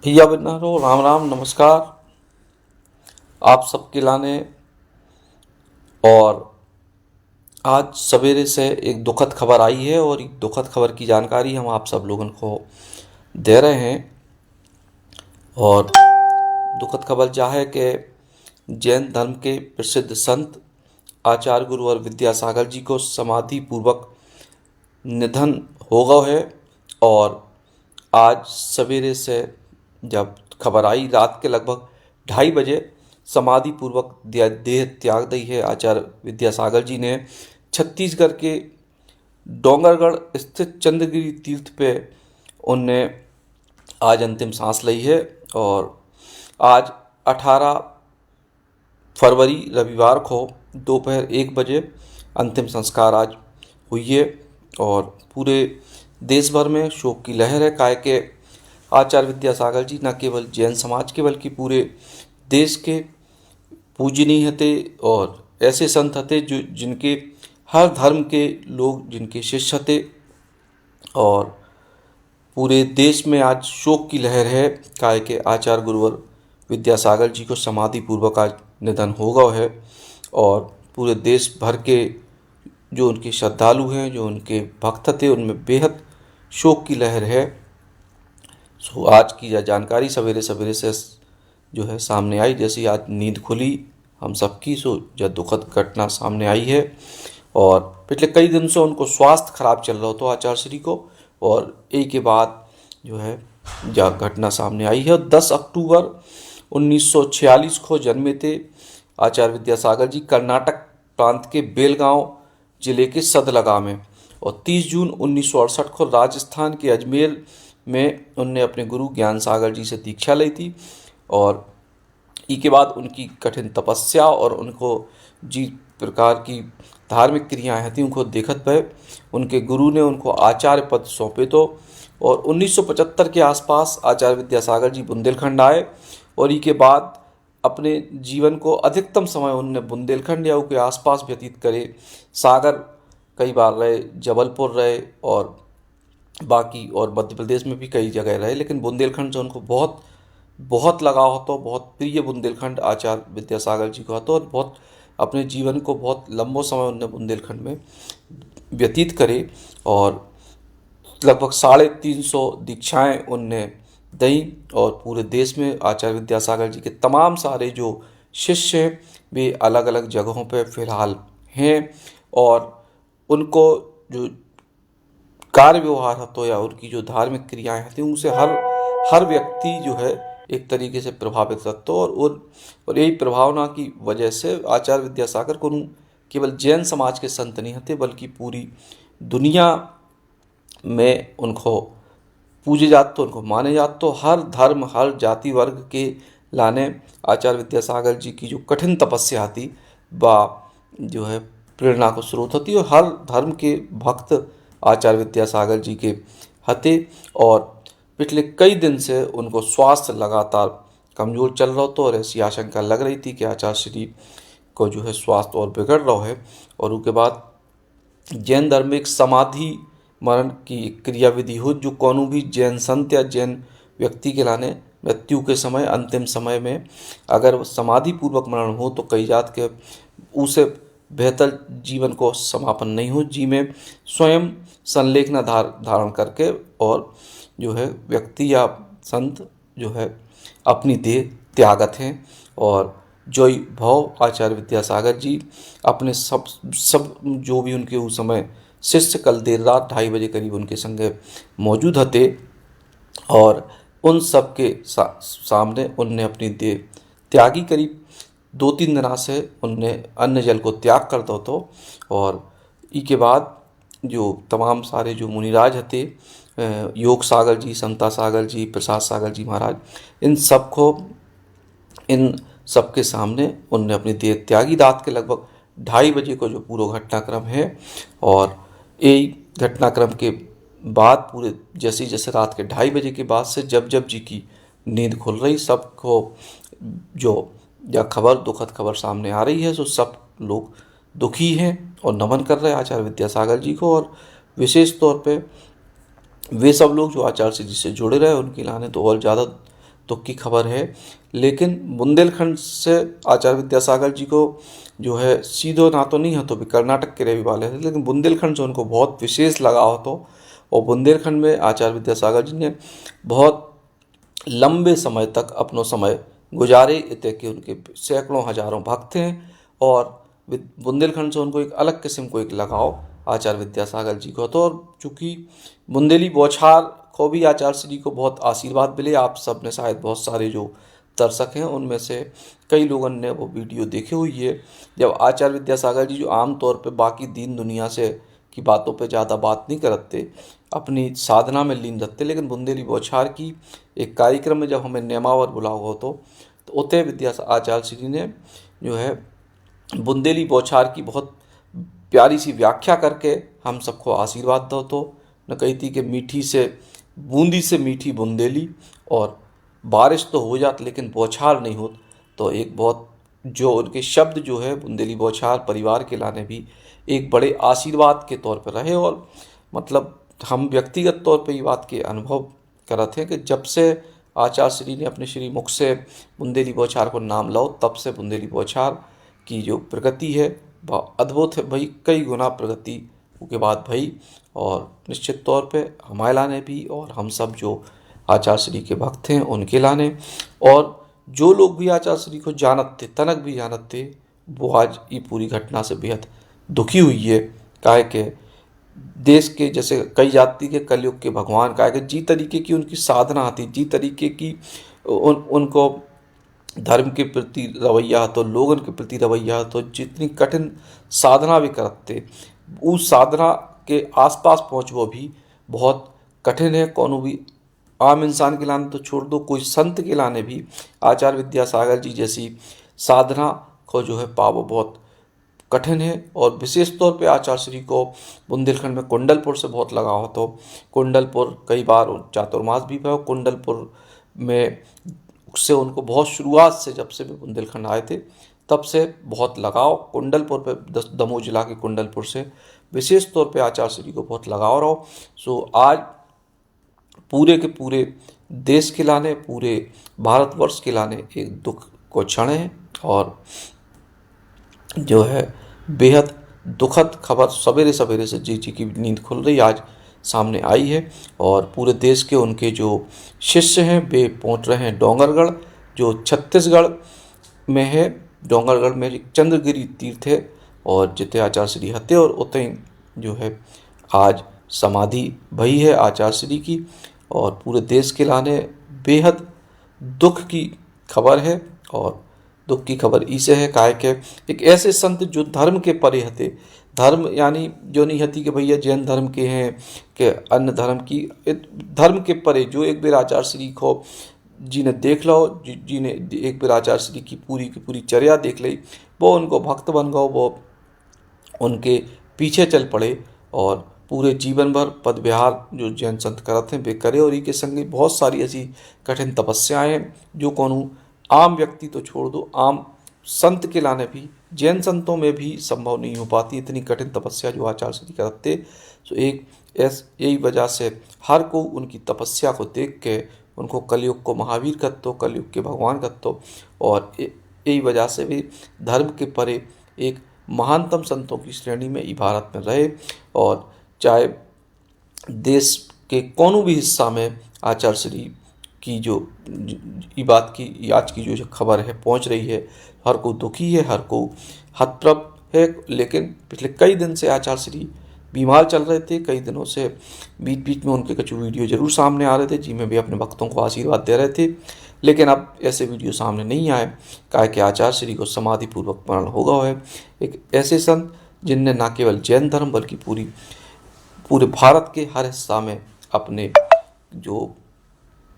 भैया बन्नारो राम राम नमस्कार। आप सबके लाने और आज सवेरे से एक दुखद खबर आई है और एक दुखद खबर की जानकारी हम आप सब लोगों को दे रहे हैं। और दुखद खबर यह है कि जैन धर्म के प्रसिद्ध संत आचार्य गुरुवर विद्यासागर जी को समाधि पूर्वक निधन हो गया है। और आज सवेरे से जब खबर आई रात के लगभग 2:30 बजे समाधि पूर्वक देह त्याग दी है आचार्य विद्यासागर जी ने। छत्तीसगढ़ के डोंगरगढ़ स्थित चंद्रगिरी तीर्थ पे उनने आज अंतिम सांस ली है। और आज 18 फरवरी रविवार को दोपहर 1 बजे अंतिम संस्कार आज हुई है। और पूरे देश भर में शोक की लहर है। काहे के आचार्य विद्यासागर जी न केवल जैन समाज के बल्कि पूरे देश के पूजनीय हते और ऐसे संत हते जो जिनके हर धर्म के लोग जिनके शिष्य हते। और पूरे देश में आज शोक की लहर है। काहे के आचार्य गुरुवर विद्यासागर जी को समाधि पूर्वक आज निधन हो गया है। और पूरे देश भर के जो उनके श्रद्धालु हैं जो उनके भक्त थे उनमें बेहद शोक की लहर है। सो आज की यह जानकारी सवेरे सवेरे से जो है सामने आई। जैसे आज नींद खुली हम सबकी सो यह दुखद घटना सामने आई है। और पिछले कई दिन से उनको स्वास्थ्य खराब चल रहा था आचार्य श्री को। और एक के बाद जो है यह घटना सामने आई है। 10 अक्टूबर 1946 को जन्मे थे आचार्य विद्यासागर जी कर्नाटक प्रांत के बेलगांव जिले के सदलगा में। और 30 जून 1968 को राजस्थान के अजमेर में उनने अपने गुरु ज्ञान सागर जी से दीक्षा ली थी। और इसके बाद उनकी कठिन तपस्या और उनको जिस प्रकार की धार्मिक क्रियाएँ थी उनको देखत भय उनके गुरु ने उनको आचार्य पद सौंपे तो। और 1975 के आसपास आचार्य विद्यासागर जी बुंदेलखंड आए। और इसके बाद अपने जीवन को अधिकतम समय उनने बुंदेलखंड या उसके आसपास व्यतीत करे। सागर कई बार रहे, जबलपुर रहे और बाकी और मध्य प्रदेश में भी कई जगह रहे, लेकिन बुंदेलखंड से उनको बहुत बहुत लगाव होता, बहुत प्रिय बुंदेलखंड आचार्य विद्यासागर जी को होता। और बहुत अपने जीवन को बहुत लंबो समय उनने बुंदेलखंड में व्यतीत करे। और लगभग 350 दीक्षाएं उनने दी। और पूरे देश में आचार्य विद्यासागर जी के तमाम सारे जो शिष्य हैं वे अलग अलग जगहों पर फिलहाल हैं। और उनको जो कार्य व्यवहार है तो या उनकी जो धार्मिक क्रियाएं हैं उनसे हर व्यक्ति जो है एक तरीके से प्रभावित रहता। और यही प्रभावना की वजह से आचार्य विद्यासागर को केवल जैन समाज के संत नहीं थे बल्कि पूरी दुनिया में उनको पूजे जाते, उनको माने जाते। तो हर धर्म हर जाति वर्ग के लाने आचार्य विद्यासागर जी की जो कठिन तपस्या थी वह जो है प्रेरणा को स्रोत होती। और हर धर्म के भक्त आचार्य विद्यासागर जी के हते। और पिछले कई दिन से उनको स्वास्थ्य लगातार कमज़ोर चल रहा था और ऐसी आशंका लग रही थी कि आचार्य श्री को जो है स्वास्थ्य और बिगड़ रहा है। और उसके बाद जैन धर्म में एक समाधि मरण की क्रिया विधि हो जो कोनो भी जैन संत या जैन व्यक्ति के लाने मृत्यु के समय अंतिम समय में अगर समाधि पूर्वक मरण हो तो कई जात के उसे बेहतर जीवन को समापन नहीं हो जी में स्वयं संलेखना धारण करके और जो है व्यक्ति या संत जो है अपनी देह त्यागत हैं। और जोई भाव आचार्य विद्यासागर जी अपने सब जो भी उनके उस समय शिष्य कल देर रात 2:30 करीब उनके संग मौजूद हते। और उन सब के सामने उनने अपनी देह त्यागी। करीब 2-3 दिना से उनने अन्न जल को त्याग कर दो तो। और इसके बाद जो तमाम सारे जो मुनिराज हते योग सागर जी, समता सागर जी, प्रसाद सागर जी महाराज इन सब के सामने उनने अपनी देह त्यागी। रात के लगभग 2:30 बजे को जो पूरा घटनाक्रम है। और यही घटनाक्रम के बाद पूरे जैसे जैसे रात के 2:30 बजे के बाद से जब जब जी की नींद खुल रही सबको जो या खबर दुखद खबर सामने आ रही है तो सब लोग दुखी हैं और नमन कर रहे हैं आचार्य विद्यासागर जी को। और विशेष तौर पे वे सब लोग जो आचार्य जी से जुड़े रहे उनके लाने तो और ज़्यादा दुख की खबर है। लेकिन बुंदेलखंड से आचार्य विद्यासागर जी को जो है सीधो ना तो नहीं हो तो भी कर्नाटक के रहने वाले थे, लेकिन बुंदेलखंड से उनको बहुत विशेष लगाव तो। और बुंदेलखंड में आचार्य विद्यासागर जी ने बहुत लंबे समय तक अपनो समय गुजारे इतने कि उनके सैकड़ों हजारों भक्त हैं। और बुंदेलखंड से उनको एक अलग किस्म को एक लगाव आचार्य विद्यासागर जी को तो। और चूँकि बुंदेली बौछार को भी आचार्य श्री को बहुत आशीर्वाद मिले। आप सब ने शायद बहुत सारे जो दर्शक हैं उनमें से कई लोगों ने वो वीडियो देखी हुई है, जब आचार्य विद्यासागर जी जो आमतौर पे बाकी दीन दुनिया से की बातों पे ज़्यादा बात नहीं करते, अपनी साधना में लीन रहते, लेकिन बुंदेली बौछार की एक कार्यक्रम में जब हमें नेमावर बुलाओ हो तो उतने आचार्य श्री ने जो है बुंदेली बौछार की बहुत प्यारी सी व्याख्या करके हम सबको आशीर्वाद दो। तो न कही थी कि मीठी से बूंदी से मीठी बुंदेली, और बारिश तो हो जाती लेकिन बौछार नहीं होती। तो एक बहुत जो उनके शब्द जो है बुंदेली बौछार परिवार के लाने भी एक बड़े आशीर्वाद के तौर पर रहे। और मतलब हम व्यक्तिगत तौर पर ये बात के अनुभव कर रहे थे कि जब से आचार्य श्री ने अपने श्री मुख से बुंदेली बौछार को नाम लो, तब से बुंदेली बौछार की जो प्रगति है वह अद्भुत है भाई, कई गुना प्रगति के बाद भाई। और निश्चित तौर पे हमारे लाने भी और हम सब जो आचार्य श्री के भक्त हैं उनके लाने, और जो लोग भी आचार्य श्री को जानत थे, तनक भी जानत थे, वो आज ये पूरी घटना से बेहद दुखी हुई है। काहे के देश के जैसे कई जाति के कलयुग के भगवान, काहे के जी तरीके की उनकी साधना थी, जी तरीके की उनको धर्म के प्रति रवैया तो लोगों के प्रति रवैया तो जितनी कठिन साधना भी करते, उस साधना के आसपास पहुँचवो भी बहुत कठिन है। कौन भी आम इंसान के लाने तो छोड़ दो, कोई संत के लाने भी आचार्य विद्यासागर जी जैसी साधना को जो है पावो बहुत कठिन है। और विशेष तौर पे आचार्य श्री को बुंदेलखंड में कुंडलपुर से बहुत लगाव तो कुंडलपुर कई बार चातुर्मास भी पाओ कुंडलपुर में से उनको बहुत शुरुआत से, जब से भी बुंदेलखंड आए थे तब से बहुत लगाव कुंडलपुर पे, दमोह जिला के कुंडलपुर से विशेष तौर पे आचार्य श्री को बहुत लगाव रहो। सो आज पूरे के पूरे देश के लाने, पूरे भारतवर्ष के लाने एक दुख को क्षण है। और जो है बेहद दुखद खबर सवेरे सवेरे से जी की नींद खुल रही आज सामने आई है। और पूरे देश के उनके जो शिष्य हैं वे पहुंच रहे हैं डोंगरगढ़, जो छत्तीसगढ़ में है। डोंगरगढ़ में एक चंद्रगिरी तीर्थ है और जिते आचार्य श्री हते, और उतई जो है आज समाधि भई है आचार्य श्री की। और पूरे देश के लाने बेहद दुख की खबर है। और दुख की खबर इसे है काहे के एक ऐसे संत जो धर्म के परे हते, धर्म यानी जो नहीं हती कि भैया जैन धर्म के हैं कि अन्य धर्म की, धर्म के परे जो एक बार आचार्य श्री को जी ने देख लो, जी ने एक बार आचार्य श्री की पूरी चर्या देख ली, वो उनको भक्त बन गए, वो उनके पीछे चल पड़े और पूरे जीवन भर पद विहार जो जैन संत करते हैं वे करे। और इनके संगे बहुत सारी ऐसी कठिन तपस्याएं जो कौन आम व्यक्ति तो छोड़ दो, आम संत के लाने भी जैन संतों में भी संभव नहीं हो पाती इतनी कठिन तपस्या जो आचार्य श्री करते। तो एक यही वजह से हर को उनकी तपस्या को देख के उनको कलयुग को महावीर कहते, कलयुग के भगवान कहते। और यही वजह से भी धर्म के परे एक महानतम संतों की श्रेणी में भारत में रहे। और चाहे देश के कोनो भी हिस्सा में आचार्य श्री की जो ये बात की आज की जो खबर है पहुंच रही है, हर को दुखी है, हर को हतप्रभ है। लेकिन पिछले कई दिन से आचार्य श्री बीमार चल रहे थे, कई दिनों से बीच बीच में उनके कुछ वीडियो जरूर सामने आ रहे थे जिनमें भी अपने भक्तों को आशीर्वाद दे रहे थे, लेकिन अब ऐसे वीडियो सामने नहीं आए काहे कि आचार्य श्री को समाधि पूर्वक मरण हो गया है। एक ऐसे संत जिनने न केवल जैन धर्म बल्कि पूरे भारत के हर हिस्सा में अपने जो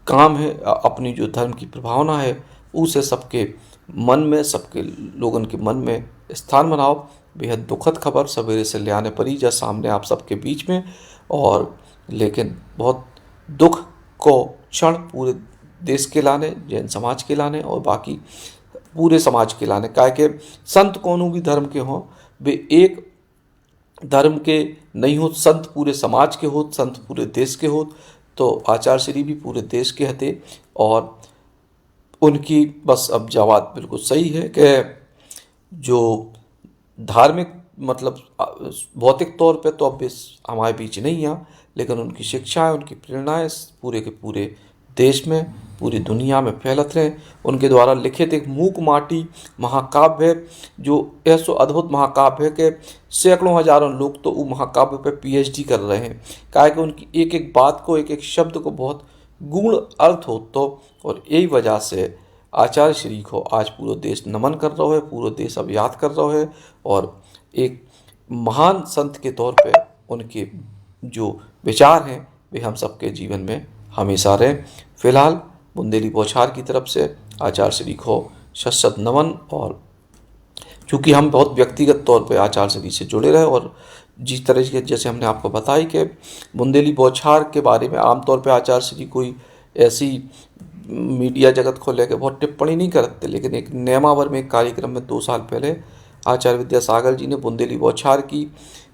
काम है, अपनी जो धर्म की प्रभावना है, उसे सबके मन में, सबके लोगों के मन में स्थान बनाओ। बेहद दुखद खबर सवेरे से ले आने पड़ी जा सामने आप सबके बीच में। और लेकिन बहुत दुख को क्षण पूरे देश के लाने, जैन समाज के लाने और बाकी पूरे समाज के लाने, काहे के संत कोनो भी धर्म के हों, वे एक धर्म के नहीं हो, संत पूरे समाज के हो, संत पूरे देश के हो। तो आचार्य श्री भी पूरे देश के हते और उनकी बस अब जवाब बिल्कुल सही है कि जो धार्मिक मतलब भौतिक तौर पे तो अब इस हमारे बीच नहीं है, लेकिन उनकी शिक्षाएं, उनकी प्रेरणाएं पूरे के पूरे देश में, पूरी दुनिया में फैलत रहे। उनके द्वारा लिखित एक मूक माटी महाकाव्य है, जो ऐसो अद्भुत महाकाव्य है कि सैकड़ों हजारों लोग तो वो महाकाव्य पे पीएचडी कर रहे हैं। काहे कि उनकी एक एक बात को, एक एक शब्द को बहुत गूढ़ अर्थ हो। तो और यही वजह से आचार्य श्री को आज पूरा देश नमन कर रहा है, पूरा देश अब याद कर रहा है। और एक महान संत के तौर पे उनके जो विचार हैं वे हम सबके जीवन में हमेशा रहे। फिलहाल बुंदेली बौछार की तरफ से आचार्य श्री को शत शत नमन। और चूँकि हम बहुत व्यक्तिगत तौर पे आचार्य श्री से जुड़े रहे, और जिस तरह के जैसे हमने आपको बताई कि बुंदेली बौछार के बारे में आमतौर पे आचार्य श्री कोई ऐसी मीडिया जगत को लेकर बहुत टिप्पणी नहीं करते, लेकिन एक नेमावर में एक कार्यक्रम में 2 साल पहले आचार्य विद्यासागर जी ने बुंदेली बौछार की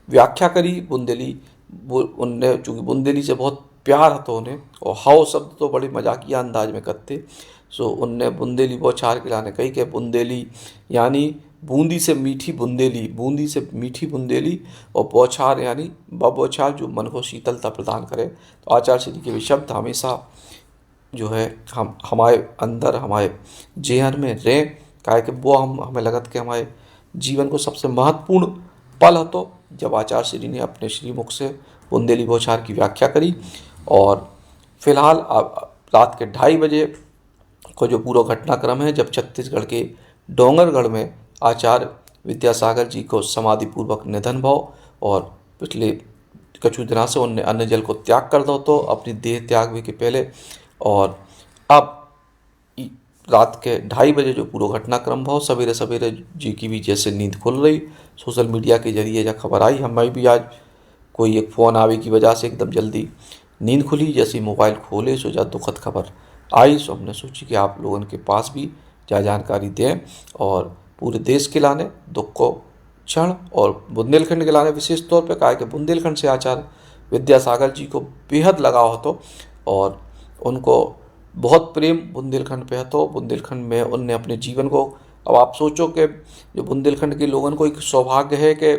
व्याख्या करी। उनने चूँकि बुंदेली से बहुत प्यार है तो उन्हें, और हाउ शब्द तो बड़े मजाकिया अंदाज में करते, सो उनने बुंदेली बौछार के लाने कही कि बुंदेली यानी बूंदी से मीठी बुंदेली, बूंदी से मीठी बुंदेली, और बौछार यानी बौछार जो मन को शीतलता प्रदान करे। तो आचार्य श्री के भी शब्द हमेशा जो है हम हमारे अंदर, हमारे जेहन में रहे। काहे कि वो हमें लगत कि हमारे जीवन को सबसे महत्वपूर्ण पल है तो जब आचार्य श्री ने अपने श्रीमुख से बुंदेली बौछार की व्याख्या करी। और फिलहाल रात के 2:30 बजे को जो पूरा घटनाक्रम है, जब छत्तीसगढ़ के डोंगरगढ़ में आचार्य विद्यासागर जी को समाधिपूर्वक निधन भाव, और पिछले कछु दिनों से उनने अन्न जल को त्याग कर दो तो अपनी देह त्याग भी के पहले। और अब रात के 2:30 बजे जो पूरा घटनाक्रम भाव, सवेरे सवेरे जी की भी जैसे नींद खुल रही, सोशल मीडिया के जरिए जब खबर आई, हमें भी आज कोई एक फ़ोन आवे की वजह से एकदम जल्दी नींद खुली। जैसे मोबाइल खोले सो जब दुखद खबर आई, सो हमने सोची कि आप लोगों के पास भी क्या जानकारी दें, और पूरे देश के लाने दुख को क्षण, और बुंदेलखंड के लाने विशेष तौर पे। कहा कि बुंदेलखंड से आचार्य विद्यासागर जी को बेहद लगाव हो तो, और उनको बहुत प्रेम बुंदेलखंड पे है। तो बुंदेलखंड में उनने अपने जीवन को, अब आप सोचो कि जो बुंदेलखंड के लोगों को एक सौभाग्य है कि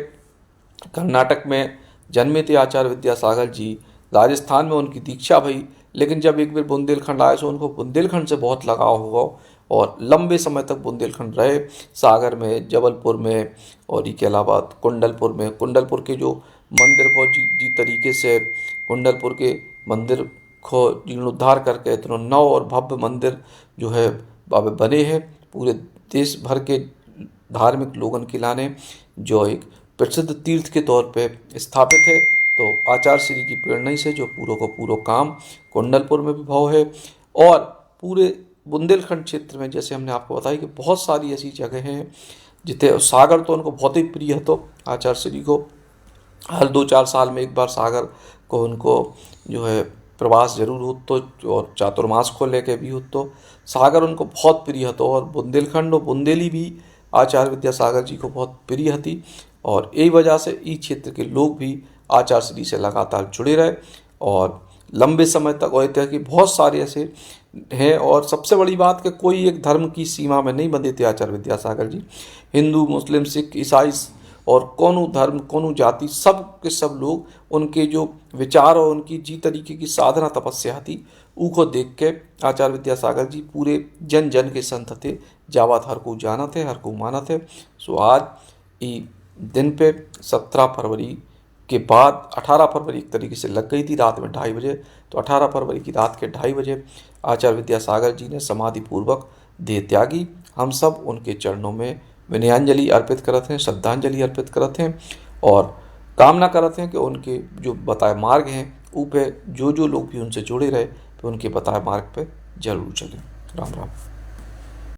कर्नाटक में जन्मे थे आचार्य विद्यासागर जी, राजस्थान में उनकी दीक्षा भई, लेकिन जब एक बार बुंदेलखंड आए तो उनको बुंदेलखंड से बहुत लगाव हुआ, और लंबे समय तक बुंदेलखंड रहे। सागर में, जबलपुर में, और इसके अलावा कुंडलपुर में। कुंडलपुर के जो मंदिर को जी तरीके से कुंडलपुर के मंदिर को जीर्णोद्धार करके इतना नव और भव्य मंदिर जो है बने हैं, पूरे देश भर के धार्मिक लोगों के लाने जो एक प्रसिद्ध तीर्थ के तौर पे स्थापित है। तो आचार्य श्री की प्रेरणा से जो पूरा को पूरा काम कुंडलपुर में भी भाव है, और पूरे बुंदेलखंड क्षेत्र में जैसे हमने आपको बताया कि बहुत सारी ऐसी जगह हैं जितने सागर तो उनको बहुत ही प्रिय है। तो आचार्य श्री को हर 2-4 साल में एक बार सागर को उनको जो है प्रवास जरूर हो तो, और चातुर्मास को लेके भी हो तो सागर उनको बहुत प्रिय तो, और बुंदेलखंड और बुंदेली भी आचार्य विद्यासागर जी को बहुत प्रिय थी। और यही वजह से इस क्षेत्र के लोग भी आचार्य श्री से लगातार जुड़े रहे और लंबे समय तक हुए थे कि बहुत सारे ऐसे हैं। और सबसे बड़ी बात कि कोई एक धर्म की सीमा में नहीं बंधे थे आचार्य विद्यासागर जी। हिंदू, मुस्लिम, सिख, ईसाई और कौनो धर्म, कौनो जाति, सब के सब लोग उनके जो विचार और उनकी जी तरीके की साधना तपस्या थी उको देख के आचार्य विद्यासागर जी पूरे जन जन के संत थे, जावत हर को जाना थे, हर को माना थे। सो आज ये दिन पे 17 फरवरी के बाद 18 फरवरी एक तरीके से लग गई थी रात में 2:30 बजे। तो 18 फरवरी की रात के 2:30 बजे आचार्य विद्यासागर जी ने समाधि पूर्वक देह त्यागी। हम सब उनके चरणों में विनयांजलि अर्पित करते हैं, श्रद्धांजलि अर्पित करते हैं, और कामना करते हैं कि उनके जो बताए मार्ग हैं ऊ पे जो लोग भी उनसे जुड़े रहे तो उनके बताए मार्ग पे जरूर चलें। राम राम।